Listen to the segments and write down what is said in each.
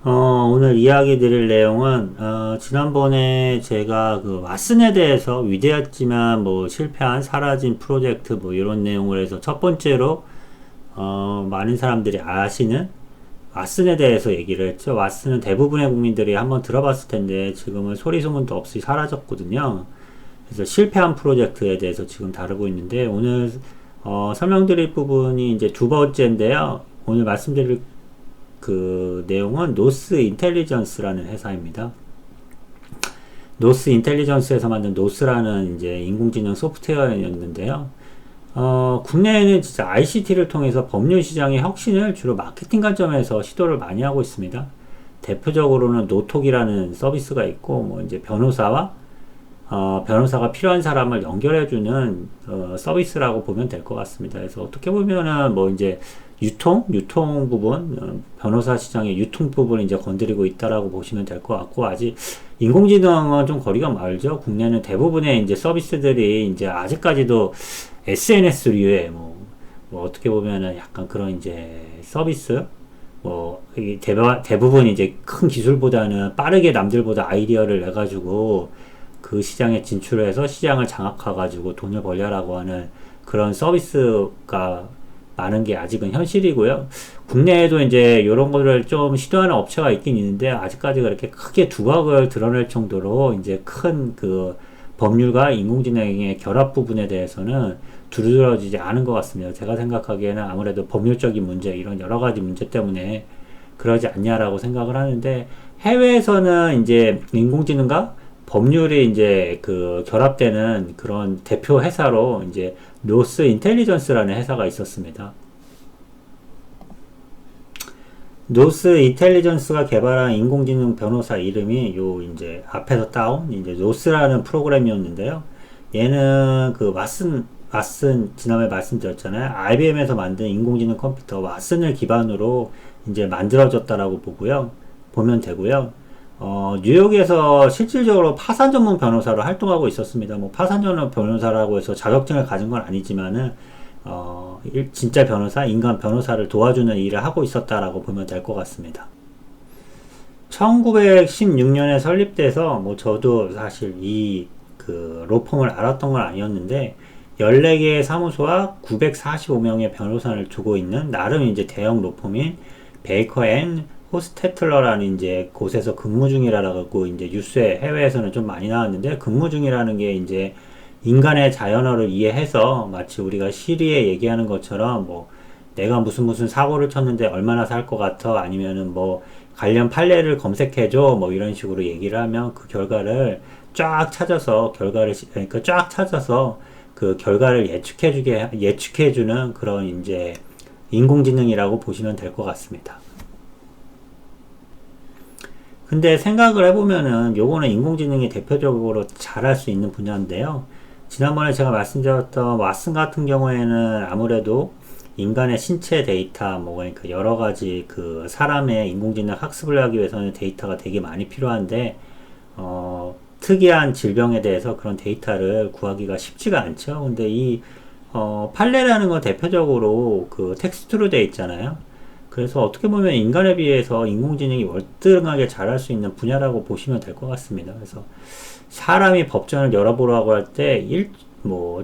오늘 이야기 드릴 내용은, 지난번에 제가 그 왓슨에 대해서 위대했지만 뭐 실패한 사라진 프로젝트 뭐 이런 내용을 해서 첫 번째로, 많은 사람들이 아시는 왓슨에 대해서 얘기를 했죠. 왓슨은 대부분의 국민들이 한번 들어봤을 텐데 지금은 소리소문도 없이 사라졌거든요. 그래서 실패한 프로젝트에 대해서 지금 다루고 있는데 오늘 설명드릴 부분이 이제 두 번째인데요. 오늘 말씀드릴 그 내용은 노스 인텔리전스라는 회사입니다. 노스 인텔리전스에서 만든 노스라는 이제 인공지능 소프트웨어였는데요. 국내에는 진짜 ICT를 통해서 법률 시장의 혁신을 주로 마케팅 관점에서 시도를 많이 하고 있습니다. 대표적으로는 노톡이라는 서비스가 있고, 뭐 이제 변호사가 필요한 사람을 연결해주는 서비스라고 보면 될 것 같습니다. 그래서 어떻게 보면은 뭐 이제 유통 부분, 변호사 시장의 유통 부분을 이제 건드리고 있다라고 보시면 될 것 같고, 아직 인공지능은 좀 거리가 멀죠. 국내는 대부분의 이제 서비스들이 이제 아직까지도 SNS류의 뭐 어떻게 보면은 약간 그런 이제 서비스, 이게 대부분 이제 큰 기술보다는 빠르게 남들보다 아이디어를 내가지고 그 시장에 진출해서 시장을 장악해가지고 돈을 벌려라고 하는 그런 서비스가 많은 게 아직은 현실이고요. 국내에도 이제 이런 거를 좀 시도하는 업체가 있긴 있는데 아직까지 그렇게 크게 두각을 드러낼 정도로 이제 큰 그 법률과 인공지능의 결합 부분에 대해서는 두드러지지 않은 것 같습니다. 제가 생각하기에는 아무래도 법률적인 문제, 이런 여러 가지 문제 때문에 그러지 않냐라고 생각을 하는데, 해외에서는 이제 인공지능과 법률이 이제 그 결합되는 그런 대표 회사로 이제 노스 인텔리전스라는 회사가 있었습니다. 노스 인텔리전스가 개발한 인공지능 변호사 이름이 요 이제 앞에서 따온 이제 노스라는 프로그램이었는데요. 얘는 그 왓슨 지난번에 말씀드렸잖아요. IBM에서 만든 인공지능 컴퓨터 왓슨을 기반으로 이제 만들어졌다라고 보면 되고요. 뉴욕에서 실질적으로 파산 전문 변호사로 활동하고 있었습니다. 뭐 파산 전문 변호사라고 해서 자격증을 가진 건 아니지만은 진짜 변호사, 인간 변호사를 도와주는 일을 하고 있었다라고 보면 될 것 같습니다. 1916년에 설립돼서 뭐 저도 사실 이 그 로펌을 알았던 건 아니었는데 14개의 사무소와 945명의 변호사를 두고 있는 나름 이제 대형 로펌인 베이커 앤 호스테틀러라는 이제 곳에서 근무 중이라고 이제 뉴스에 해외에서는 좀 많이 나왔는데, 근무 중이라는 게 이제 인간의 자연어를 이해해서 마치 우리가 시리에 얘기하는 것처럼 뭐 내가 무슨 사고를 쳤는데 얼마나 살 것 같아, 아니면은 뭐 관련 판례를 검색해줘, 뭐 이런 식으로 얘기를 하면 그 결과를 쫙 찾아서 그 결과를 예측해주는 그런 이제 인공지능이라고 보시면 될 것 같습니다. 근데 생각을 해보면은 요거는 인공지능이 대표적으로 잘할 수 있는 분야인데요. 지난번에 제가 말씀드렸던 왓슨 같은 경우에는 아무래도 인간의 신체 데이터, 뭐 그러니까 여러 가지 그 사람의 인공지능 학습을 하기 위해서는 데이터가 되게 많이 필요한데, 특이한 질병에 대해서 그런 데이터를 구하기가 쉽지가 않죠. 근데 이 판례라는 건 대표적으로 그 텍스트로 되어 있잖아요. 그래서 어떻게 보면 인간에 비해서 인공지능이 월등하게 잘할 수 있는 분야라고 보시면 될 것 같습니다. 그래서 사람이 법전을 열어보라고 할 때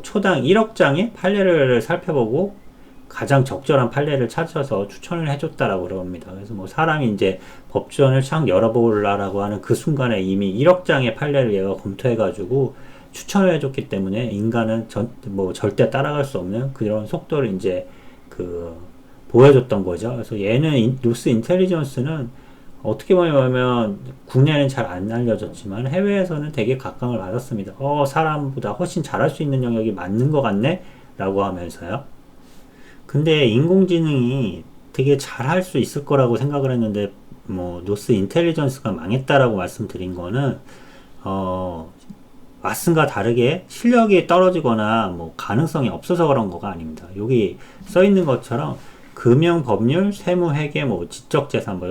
초당 1억 장의 판례를 살펴보고 가장 적절한 판례를 찾아서 추천을 해줬다라고 그럽니다. 그래서 뭐 사람이 이제 법전을 창 열어보라고 하는 그 순간에 이미 1억 장의 판례를 얘가 검토해가지고 추천을 해줬기 때문에 인간은 절대 따라갈 수 없는 그런 속도를 이제 보여줬던 거죠. 그래서 얘는 노스 인텔리전스는 어떻게 보면 국내에는 잘 안 알려졌지만 해외에서는 되게 각광을 받았습니다. 사람보다 훨씬 잘할 수 있는 영역이 맞는 것 같네? 라고 하면서요. 근데 인공지능이 되게 잘할 수 있을 거라고 생각을 했는데, 노스 인텔리전스가 망했다라고 말씀드린 거는, 왓슨과 다르게 실력이 떨어지거나 가능성이 없어서 그런 거가 아닙니다. 여기 써 있는 것처럼 금융, 법률, 세무, 회계, 지적재산,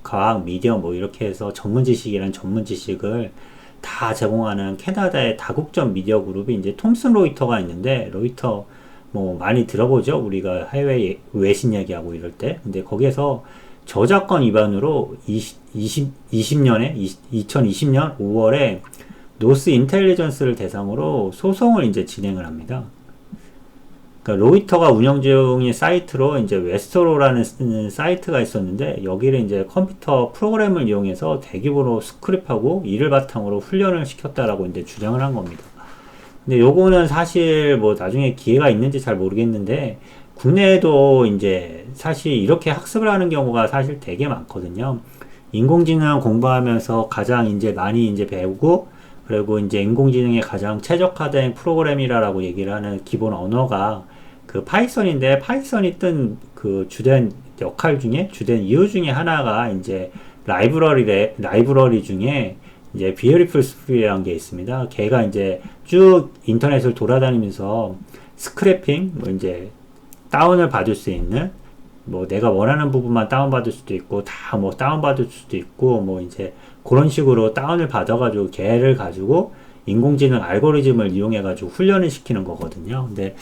과학, 미디어, 이렇게 해서 전문 지식을 다 제공하는 캐나다의 다국적 미디어 그룹이 이제 톰슨 로이터가 있는데, 로이터 많이 들어보죠. 우리가 해외 외신 얘기하고 이럴 때. 근데 거기에서 저작권 위반으로 2020년 5월에 노스 인텔리전스를 대상으로 소송을 이제 진행을 합니다. 그러니까 로이터가 운영 중인 사이트로 이제 웨스트로라는 사이트가 있었는데 여기를 이제 컴퓨터 프로그램을 이용해서 대규모로 스크립하고 이를 바탕으로 훈련을 시켰다라고 이제 주장을 한 겁니다. 근데 요거는 사실 뭐 나중에 기회가 있는지 잘 모르겠는데 국내에도 이제 사실 이렇게 학습을 하는 경우가 사실 되게 많거든요. 인공지능 공부하면서 가장 이제 많이 이제 배우고 그리고 이제 인공지능에 가장 최적화된 프로그램이라고 얘기를 하는 기본 언어가 그 파이썬인데 파이썬이 뜬 그 주된 역할 중에 주된 이유 중에 하나가 이제 라이브러리 중에 이제 Beautiful Script이라는 게 있습니다. 걔가 이제 쭉 인터넷을 돌아다니면서 스크래핑 뭐 이제 다운을 받을 수 있는 뭐 내가 원하는 부분만 다운받을 수도 있고 다 뭐 다운받을 수도 있고 뭐 이제 그런 식으로 다운을 받아가지고 걔를 가지고 인공지능 알고리즘을 이용해가지고 훈련을 시키는 거거든요. 근데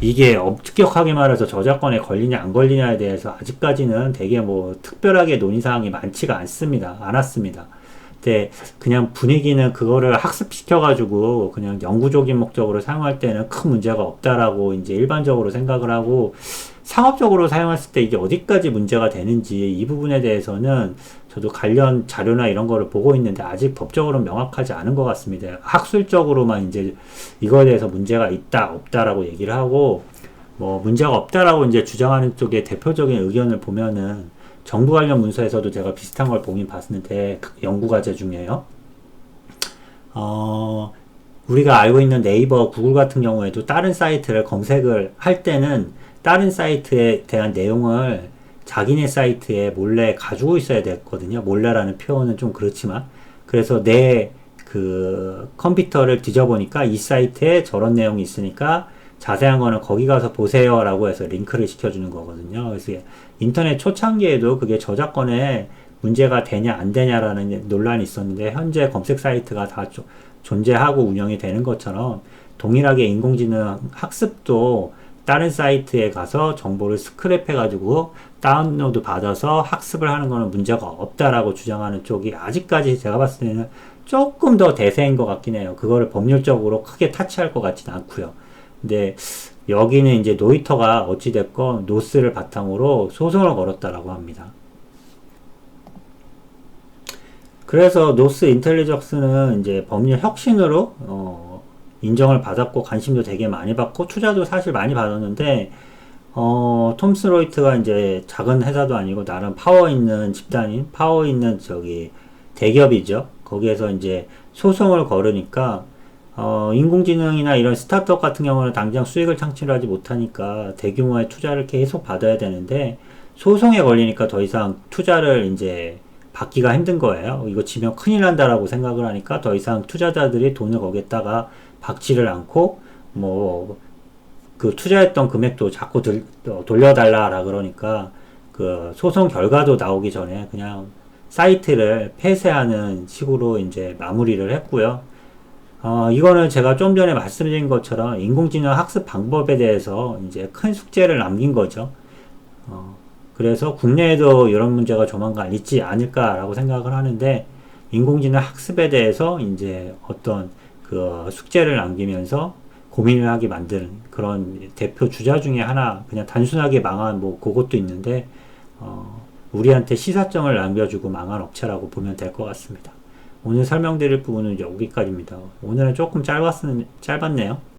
이게 엄격하게 말해서 저작권에 걸리냐 안 걸리냐에 대해서 아직까지는 되게 뭐 특별하게 논의사항이 많지가 않았습니다. 근데 그냥 분위기는 그거를 학습시켜가지고 그냥 영구적인 목적으로 사용할 때는 큰 문제가 없다라고 이제 일반적으로 생각을 하고 상업적으로 사용했을 때 이게 어디까지 문제가 되는지 이 부분에 대해서는 저도 관련 자료나 이런 거를 보고 있는데 아직 법적으로 명확하지 않은 것 같습니다. 학술적으로만 이제 이거에 대해서 문제가 있다, 없다라고 얘기를 하고 뭐 문제가 없다라고 이제 주장하는 쪽의 대표적인 의견을 보면은 정부 관련 문서에서도 제가 비슷한 걸 보긴 봤는데 연구과제 중에요. 우리가 알고 있는 네이버, 구글 같은 경우에도 다른 사이트를 검색을 할 때는 다른 사이트에 대한 내용을 자기네 사이트에 몰래 가지고 있어야 됐거든요. 몰래라는 표현은 좀 그렇지만 그래서 내 그 컴퓨터를 뒤져보니까 이 사이트에 저런 내용이 있으니까 자세한 거는 거기 가서 보세요 라고 해서 링크를 시켜주는 거거든요. 그래서 인터넷 초창기에도 그게 저작권에 문제가 되냐 안 되냐라는 논란이 있었는데 현재 검색 사이트가 다 존재하고 운영이 되는 것처럼 동일하게 인공지능 학습도 다른 사이트에 가서 정보를 스크랩 해가지고 다운로드 받아서 학습을 하는 거는 문제가 없다라고 주장하는 쪽이 아직까지 제가 봤을 때는 조금 더 대세인 것 같긴 해요. 그거를 법률적으로 크게 타치할 것 같지는 않고요. 근데 여기는 이제 노이터가 어찌됐건 노스를 바탕으로 소송을 걸었다라고 합니다. 그래서 노스 인텔리전스는 이제 법률 혁신으로 인정을 받았고 관심도 되게 많이 받고 투자도 사실 많이 받았는데 톰슨 로이트가 이제 작은 회사도 아니고 나름 파워 있는 집단인 파워 있는 저기 대기업이죠. 거기에서 이제 소송을 걸으니까 인공지능이나 이런 스타트업 같은 경우는 당장 수익을 창출하지 못하니까 대규모의 투자를 계속 받아야 되는데 소송에 걸리니까 더 이상 투자를 이제 받기가 힘든 거예요. 이거 지면 큰일 난다라고 생각을 하니까 더 이상 투자자들이 돈을 거기다가 박지를 않고 뭐 그 투자했던 금액도 자꾸 돌려달라라 그러니까 그 소송 결과도 나오기 전에 그냥 사이트를 폐쇄하는 식으로 이제 마무리를 했고요. 이거는 제가 좀 전에 말씀드린 것처럼 인공지능 학습 방법에 대해서 이제 큰 숙제를 남긴 거죠. 그래서 국내에도 이런 문제가 조만간 있지 않을까라고 생각을 하는데 인공지능 학습에 대해서 이제 어떤 그 숙제를 남기면서 고민을 하게 만드는 그런 대표 주자 중에 하나 그냥 단순하게 망한 뭐 그것도 있는데 우리한테 시사점을 남겨주고 망한 업체라고 보면 될 것 같습니다. 오늘 설명드릴 부분은 여기까지입니다. 오늘은 조금 짧았네요.